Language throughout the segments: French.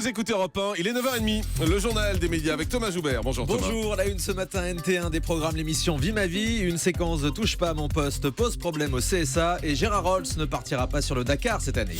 écoutez Europe 1, il est 9h30, le journal des médias avec Thomas Joubert. Bonjour Thomas. Bonjour, à la une ce matin, NT1 des programmes, l'émission Vie ma vie. Une séquence de Touche pas à mon poste pose problème au CSA et Gérard Rolls ne partira pas sur le Dakar cette année.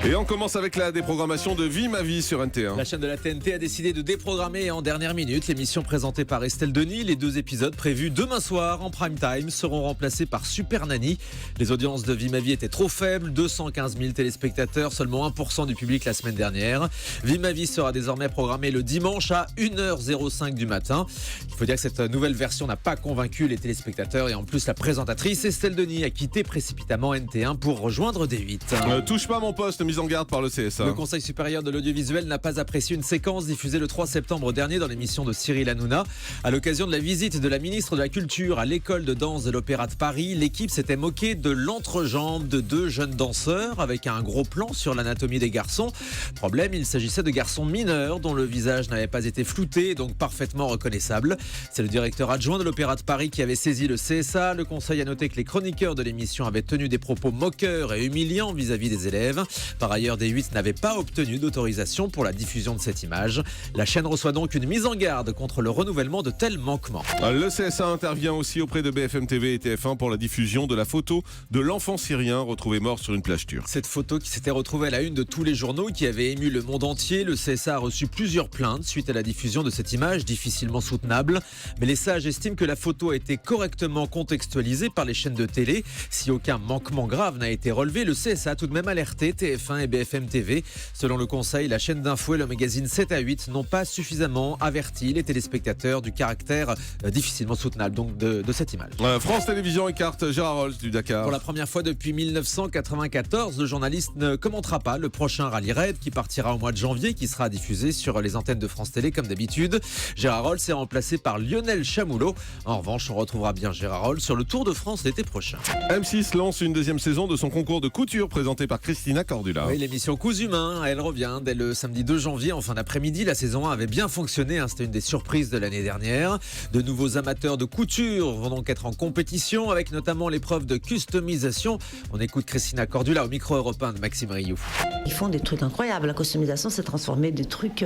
Et on commence avec la déprogrammation de Vie ma vie sur NT1. La chaîne de la TNT a décidé de déprogrammer en dernière minute l'émission présentée par Estelle Denis. Les 2 épisodes prévus demain soir en prime time seront remplacés par Super Nanny. Les audiences de Vie ma vie étaient trop faibles, 215 000 téléspectateurs, seulement 1% du public la semaine dernière. Vie ma vie sera désormais programmée le dimanche à 1h05 du matin. Il faut dire que cette nouvelle version n'a pas convaincu les téléspectateurs et en plus la présentatrice Estelle Denis a quitté précipitamment NT1 pour rejoindre D8. Touche pas à mon poste, mise en garde par le CSA. Le Conseil supérieur de l'audiovisuel n'a pas apprécié une séquence diffusée le 3 septembre dernier dans l'émission de Cyril Hanouna. À l'occasion de la visite de la ministre de la Culture à l'école de danse de l'Opéra de Paris, l'équipe s'était moquée de l'entrejambe de 2 jeunes danseurs avec un gros plan sur l'anatomie des garçons. Problème, il s'agissait de garçons mineurs dont le visage n'avait pas été flouté, donc parfaitement reconnaissable. C'est le directeur adjoint de l'Opéra de Paris qui avait saisi le CSA. Le Conseil a noté que les chroniqueurs de l'émission avaient tenu des propos moqueurs et humiliants vis-à-vis des élèves. Par ailleurs, D8 n'avait pas obtenu d'autorisation pour la diffusion de cette image. La chaîne reçoit donc une mise en garde contre le renouvellement de tels manquements. Le CSA intervient aussi auprès de BFM TV et TF1 pour la diffusion de la photo de l'enfant syrien retrouvé mort sur une plage turque. Cette photo qui s'était retrouvée à la une de tous les journaux qui avait ému le monde entier. Le CSA a reçu plusieurs plaintes suite à la diffusion de cette image difficilement soutenable. Mais les sages estiment que la photo a été correctement contextualisée par les chaînes de télé. Si aucun manquement grave n'a été relevé, le CSA a tout de même alerté TF1 et BFM TV. Selon le Conseil, la chaîne d'info et le magazine 7 à 8 n'ont pas suffisamment averti les téléspectateurs du caractère difficilement soutenable donc de cette image. France Télévisions écarte Gérard Rolls du Dakar. Pour la première fois depuis 1994, le journaliste ne commentera pas le prochain rallye raid qui partira au mois de janvier, qui sera diffusé sur les antennes de France Télé comme d'habitude. Gérard Rolls est remplacé par Lionel Chamoulot. En revanche, on retrouvera bien Gérard Rolls sur le Tour de France l'été prochain. M6 lance une 2e saison de son concours de couture présenté par Christina Cordula. Oui, l'émission Cousu Humain, elle revient dès le samedi 2 janvier en fin d'après-midi. La saison 1 avait bien fonctionné, c'était une des surprises de l'année dernière. De nouveaux amateurs de couture vont donc être en compétition avec notamment l'épreuve de customisation. On écoute Christina Cordula au micro européen de Maxime Rioux. Ils font des trucs incroyables. La customisation, c'est transformer des trucs,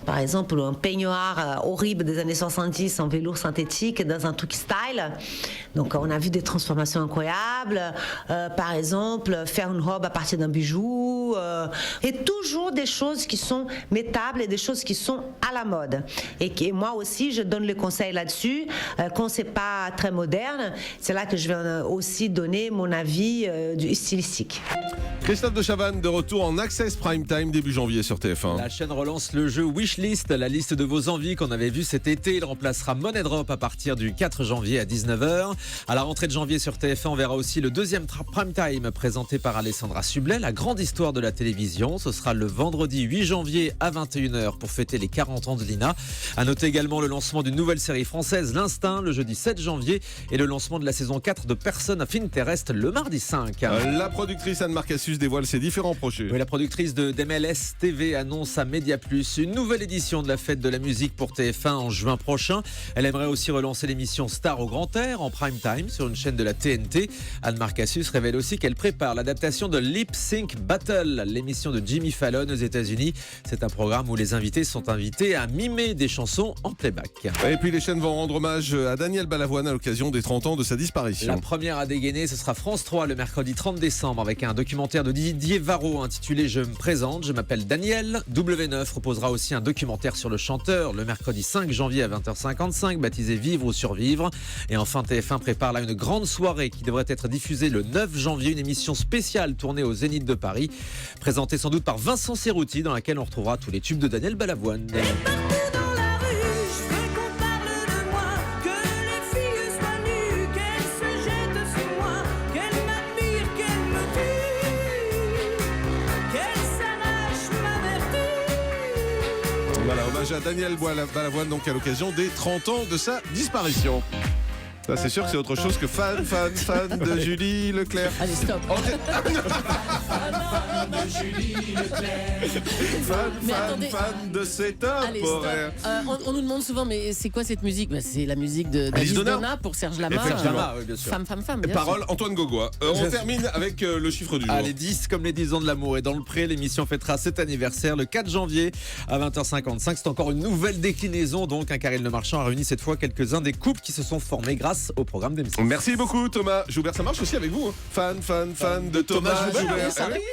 par exemple, un peignoir horrible des années 70 en velours synthétique dans un truc style. Donc, on a vu des transformations incroyables. Par exemple, faire une robe à partir d'un bijou. Et toujours des choses qui sont mettables et des choses qui sont à la mode. Et moi aussi, je donne les conseils là-dessus. Quand c'est pas très moderne, c'est là que je vais aussi donner mon avis stylistique. Christophe de Chavannes de retour en Access Prime Time début janvier sur TF1. La chaîne relance le jeu Wishlist, la liste de vos envies qu'on avait vu cet été. Il remplacera Money Drop à partir du 4 janvier à 19h. À la rentrée de janvier sur TF1, on verra aussi le 2e Prime Time présenté par Alessandra Sublet, la grande histoire de la télévision. Ce sera le vendredi 8 janvier à 21h pour fêter les 40 ans de Lina. À noter également le lancement d'une nouvelle série française, L'Instinct, le jeudi 7 janvier et le lancement de la saison 4 de Personne of Interest le mardi 5. La productrice Anne-Marc Cassius dévoile ses différents projets. Oui, la productrice de d'MLS TV annonce à Média Plus une nouvelle édition de la fête de la musique pour TF1 en juin prochain. Elle aimerait aussi relancer l'émission Star au grand air en prime time sur une chaîne de la TNT. Anne-Marc Cassius révèle aussi qu'elle prépare l'adaptation de Lip Sync Battle, l'émission de Jimmy Fallon aux États-Unis. C'est un programme où les invités sont invités à mimer des chansons en playback. Et puis les chaînes vont rendre hommage à Daniel Balavoine à l'occasion des 30 ans de sa disparition. La première à dégainer, ce sera France 3 le mercredi 30 décembre avec un documentaire de Didier Varro intitulé Je me présente, je m'appelle Daniel. W9 proposera aussi un documentaire sur le chanteur le mercredi 5 janvier à 20h55 baptisé Vivre ou survivre. Et enfin TF1 prépare là une grande soirée qui devrait être diffusée le 9 janvier, une émission spéciale tournée au Zénith de Paris, présentée sans doute par Vincent Cerruti dans laquelle on retrouvera tous les tubes de Daniel Balavoine. Voilà, hommage à Daniel Balavoine donc à l'occasion des 30 ans de sa disparition. Ça, c'est sûr que c'est autre chose que fan de Julie Leclerc. Allez, stop. Mais attendez. Fan de cet homme. Allez, stop. On nous demande souvent, mais c'est quoi cette musique? C'est la musique d'Alice Donna pour Serge Lama. Oui, bien sûr. Femme. bien Parole, sûr. Antoine Gogois. On termine avec le chiffre du jour. Allez, 10 comme les 10 ans de l'amour. Et dans le pré, l'émission fêtera cet anniversaire le 4 janvier à 20h55. C'est encore une nouvelle déclinaison. Donc, Karine Le Marchand a réuni cette fois quelques-uns des couples qui se sont formés grâce au programme d'émission. Merci beaucoup Thomas Joubert. Ça marche aussi avec vous. Fan de Thomas Joubert. Ça Ah oui. arrive.